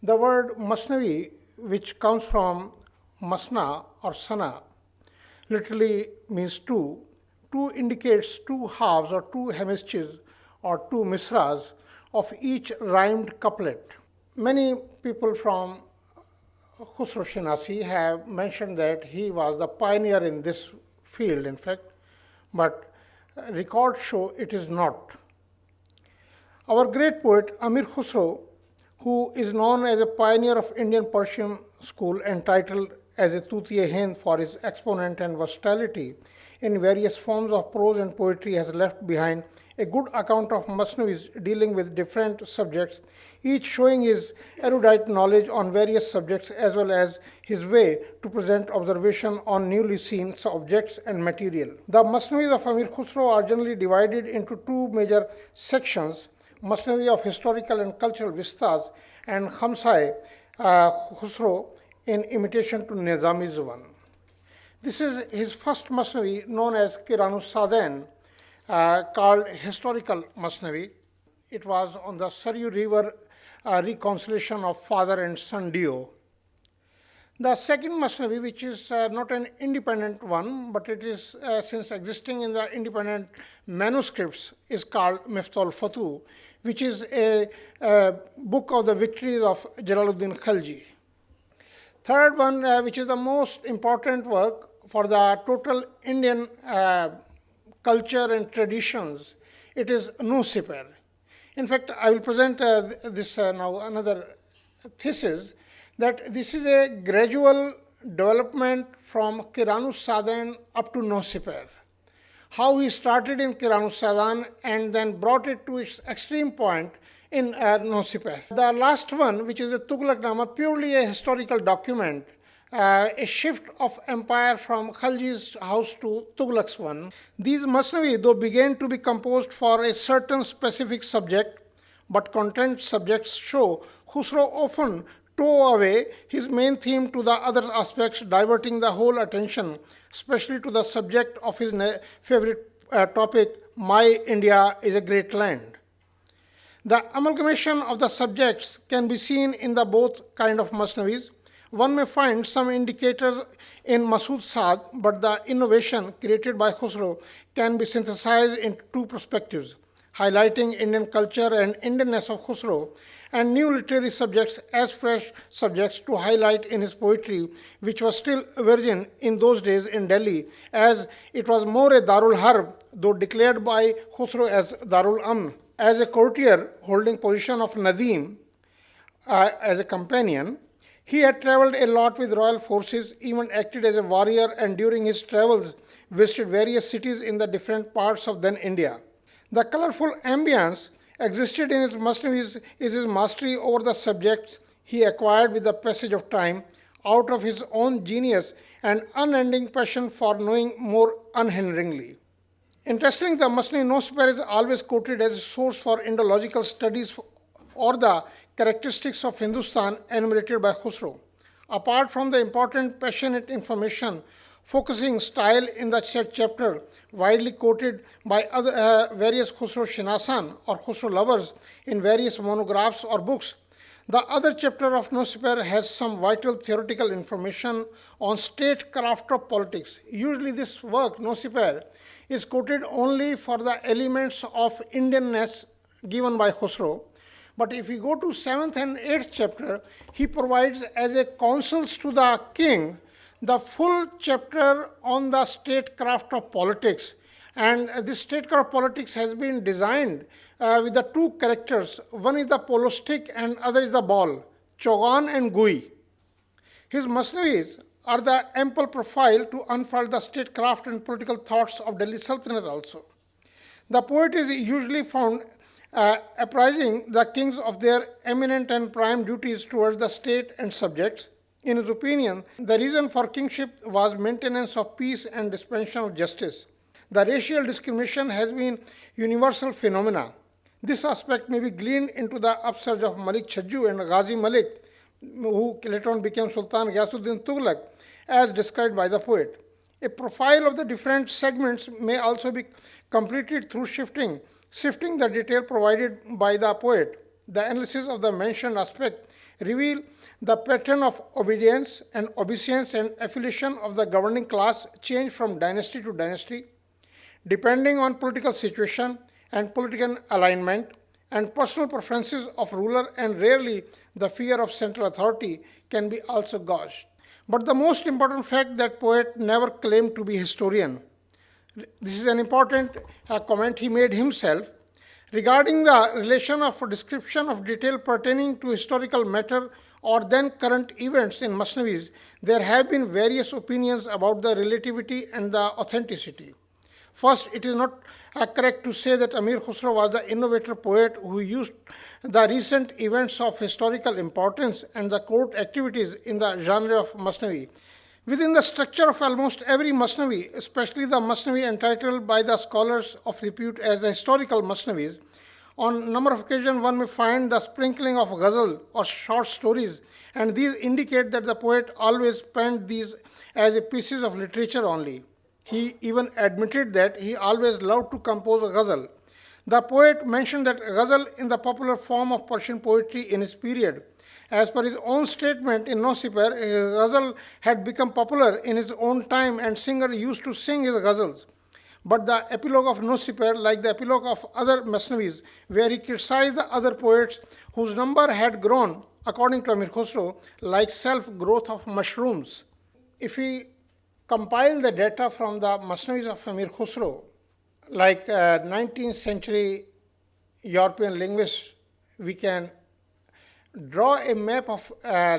The word Masnavi, which comes from Masna or Sana, literally means two. Two indicates two halves or two hemispheres or two misras of each rhymed couplet. Many people from Khusro Shinasi have mentioned that he was the pioneer in this field, in fact, but records show it is not. Our great poet Amir Khusrau, who is known as a pioneer of Indian Persian school and titled as a Tutiye-Hind for his exponent and versatility in various forms of prose and poetry, has left behind a good account of Masnavis dealing with different subjects, each showing his erudite knowledge on various subjects as well as his way to present observation on newly seen objects and material. The Masnavis of Amir Khusrau are generally divided into two major sections: Masnavi of historical and cultural vistas and Khamsai Khusrau in imitation to Nizami's one. This is his first Masnavi, known as Kiran-u-Saden, called Historical Masnavi. It was on the Saryu River reconciliation of father and son duo. The second Masnavi, which is not an independent one, but it is since existing in the independent manuscripts, is called Miftah al-Futuh, which is a book of the victories of Jalaluddin Khalji. Third one, which is the most important work for the total Indian culture and traditions, it is Nusipar. In fact, I will present this now another thesis, that this is a gradual development from Kiran-u-Saden up to Nusipar. How he started in Kiran-u-Saden and then brought it to its extreme point in Nusipar. The last one, which is a Tughlaqnama, purely a historical document, a shift of empire from Khalji's house to Tughlaq's one. These Masnavi, though began to be composed for a certain specific subject, but content subjects show Khusrau often tow away his main theme to the other aspects, diverting the whole attention, especially to the subject of his favorite topic, My India is a Great Land. The amalgamation of the subjects can be seen in the both kind of Masnavis. One may find some indicators in Masood Saad, but the innovation created by Khusrau can be synthesized into two perspectives, highlighting Indian culture and Indianness of Khusrau, and new literary subjects as fresh subjects to highlight in his poetry, which was still virgin in those days in Delhi, as it was more a Darul Harb, though declared by Khusrau as Darul Amn. As a courtier holding position of Nadim as a companion, he had traveled a lot with royal forces, even acted as a warrior, and during his travels visited various cities in the different parts of then India. The colorful ambience existed in his Masnavis is his mastery over the subjects he acquired with the passage of time out of his own genius and unending passion for knowing more unhinderingly. Interestingly, the Masnavi Nusipar is always quoted as a source for Indological studies or the characteristics of Hindustan enumerated by Khusrau. Apart from the important passionate information focusing style in the said chapter, widely quoted by other various Khusrau Shinasan or Khusrau lovers in various monographs or books, the other chapter of Nusipar has some vital theoretical information on statecraft of politics. Usually this work, Nusipar, is quoted only for the elements of Indianness given by Khusrau. But if we go to 7th and 8th chapter, he provides as a counsels to the king the full chapter on the statecraft of politics. And this statecraft of politics has been designed with the two characters. One is the polo stick and other is the ball, Chogan and Gui. His Masnavis are the ample profile to unfold the statecraft and political thoughts of Delhi Sultanate also. The poet is usually found apprising the kings of their eminent and prime duties towards the state and subjects. In his opinion, the reason for kingship was maintenance of peace and dispensation of justice. The racial discrimination has been universal phenomena. This aspect may be gleaned into the upsurge of Malik Chhajju and Ghazi Malik, who later on became Sultan Ghiyasuddin Tughlaq, as described by the poet. A profile of the different segments may also be completed through sifting the detail provided by the poet. The analysis of the mentioned aspect reveal the pattern of obedience and obeisance and affiliation of the governing class change from dynasty to dynasty, depending on political situation and political alignment and personal preferences of ruler, and rarely the fear of central authority can be also gauged. But the most important fact that poet never claimed to be historian. This is an important comment he made himself. Regarding the relation of a description of detail pertaining to historical matter or then current events in Masnavis, there have been various opinions about the relativity and the authenticity. First, it is not correct to say that Amir Khusrau was the innovator poet who used the recent events of historical importance and the court activities in the genre of Masnavi. Within the structure of almost every Masnavi, especially the Masnavi entitled by the scholars of repute as the historical Masnavis, on a number of occasions one may find the sprinkling of ghazal or short stories, and these indicate that the poet always penned these as pieces of literature only. He even admitted that he always loved to compose a ghazal. The poet mentioned that ghazal in the popular form of Persian poetry in his period. As per his own statement in Nosiper, ghazal had become popular in his own time and singer used to sing his ghazals. But the epilogue of Nosiper, like the epilogue of other Masnavis, where he criticized the other poets whose number had grown, according to Amir Khusrau, like self-growth of mushrooms. If we compile the data from the Masnavis of Amir Khusrau, like 19th century European linguists, we can draw a map of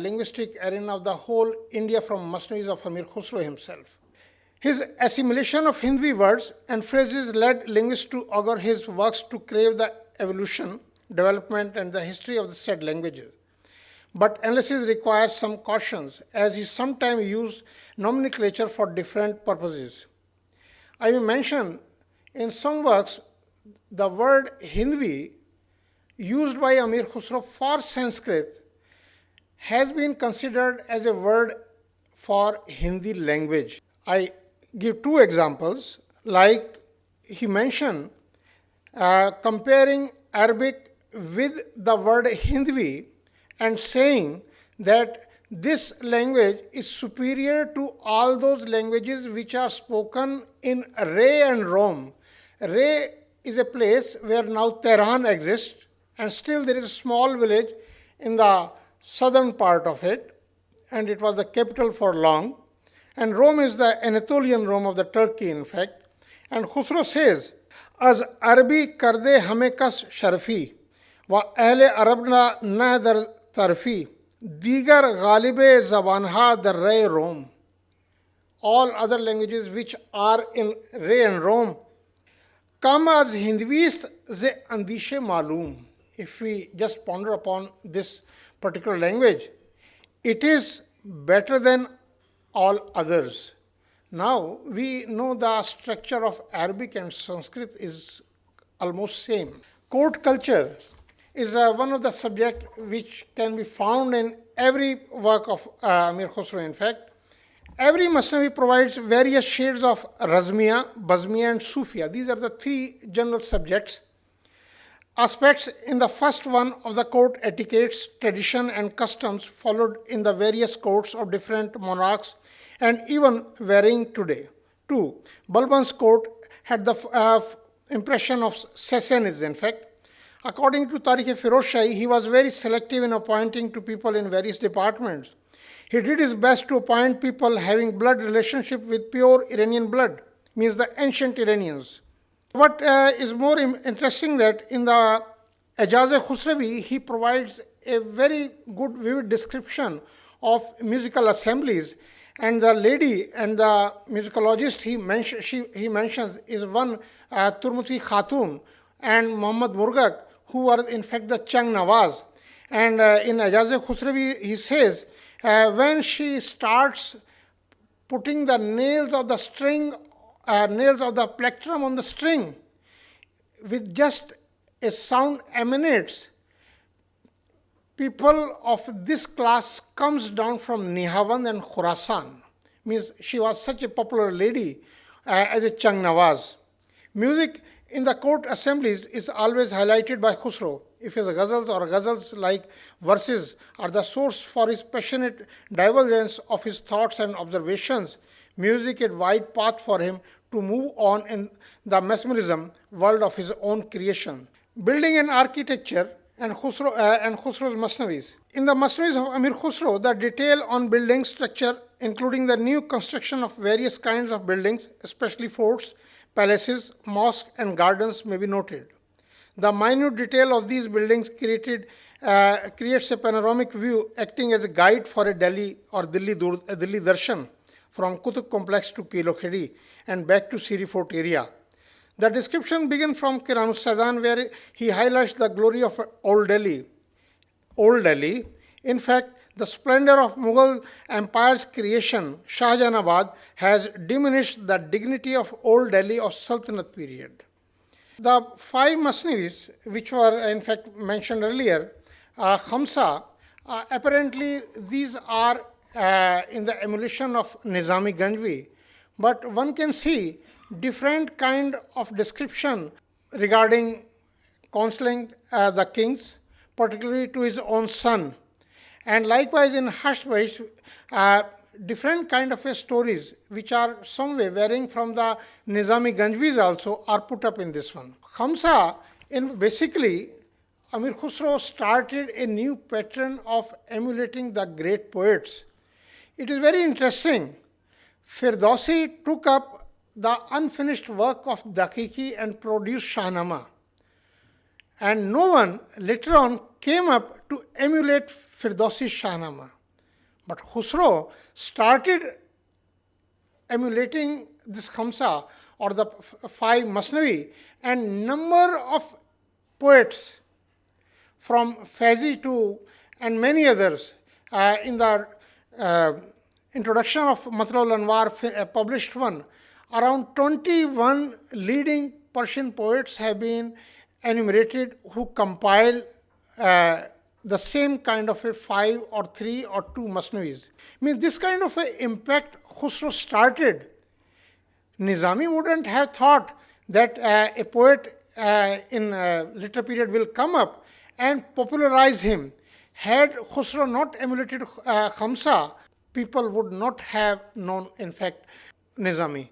linguistic arena of the whole India from Masnavis of Amir Khusrau himself. His assimilation of Hindi words and phrases led linguists to augur his works to crave the evolution, development, and the history of the said languages. But analysis requires some cautions, as he sometimes used nomenclature for different purposes. I will mention in some works the word Hindi used by Amir Khusrau for Sanskrit has been considered as a word for Hindi language. I give two examples, like he mentioned comparing Arabic with the word Hindi and saying that this language is superior to all those languages which are spoken in Ray and Rome. Ray is a place where now Tehran exists, and still there is a small village in the southern part of it, and it was the capital for long. And Rome is the Anatolian Rome of the Turkey, in fact. And Khusrau says, "Az Arabi karde hame kas sharfi, wa ahle Arabna na dar tarfi, digar ghalibe zabanha dar Rome." All other languages which are in Ray and Rome, kam az Hindwist ze andishe malum. If we just ponder upon this particular language, it is better than all others. Now we know the structure of Arabic and Sanskrit is almost same. Court culture is one of the subjects which can be found in every work of Amir Khusrau. In fact, every Masnavi provides various shades of Razmiya, Bazmiya, and Sufia. These are the three general subjects. Aspects in the first one of the court etiquettes, tradition, and customs followed in the various courts of different monarchs and even varying today. 2. Balban's court had the impression of Sassanids, in fact. According to Tariq-e-Firoz Shahi, he was very selective in appointing to people in various departments. He did his best to appoint people having blood relationship with pure Iranian blood, means the ancient Iranians. What is more interesting that in the Ijaz-e-Khusrawi, he provides a very good vivid description of musical assemblies, and the lady and the musicologist he mentions is one Turmuti Khatun and Muhammad Murgak, who are in fact the Chang Nawaz. And in Ijaz-e-Khusrawi he says, when she starts putting the nails of the string, nails of the plectrum on the string, with just a sound emanates, people of this class comes down from Nihavand and Khurasan. Means she was such a popular lady as a Chang Nawaz. Music in the court assemblies is always highlighted by Khusrau. If his ghazals or ghazals-like verses are the source for his passionate divergence of his thoughts and observations, music a wide path for him to move on in the mesmerism world of his own creation. Building and architecture and Khusrau's Masnavis. In the Masnavis of Amir Khusrau, the detail on building structure, including the new construction of various kinds of buildings, especially forts, palaces, mosques, and gardens, may be noted. The minute detail of these buildings creates a panoramic view, acting as a guide for a Delhi or Delhi Darshan from Qutub complex to Kilo Khedi and back to Siri Fort area. The description begins from Kiranus Sadan, where he highlights the glory of Old Delhi. Old Delhi, in fact, the splendor of Mughal Empire's creation, Shahjahanabad, has diminished the dignity of Old Delhi of Sultanate period. The 5 Masnavis, which were in fact mentioned earlier, Khamsa, apparently these are in the emulation of Nizami Ganjvi, but one can see different kind of description regarding counseling the kings, particularly to his own son. And likewise in Hashbaish, different kind of stories which are some way varying from the Nizami Ganjvis also are put up in this one. Khamsa, in basically, Amir Khusrau started a new pattern of emulating the great poets. It is very interesting. Firdausi took up the unfinished work of Daqiqi and produced Shahnama. And no one later on came up to emulate Firdausi's Shahnama. But Khusrau started emulating this Khamsa or the 5 Masnavi, and number of poets from Faizi to and many others in the introduction of Matla'ul Anwar published one, around 21 leading Persian poets have been enumerated who compile the same kind of a 5 or 3 or 2 Masnavis. I mean, this kind of a impact Khusrau started. Nizami wouldn't have thought that a poet in later period will come up and popularize him. Had Khusrau not emulated Khamsa, people would not have known, in fact, Nizami.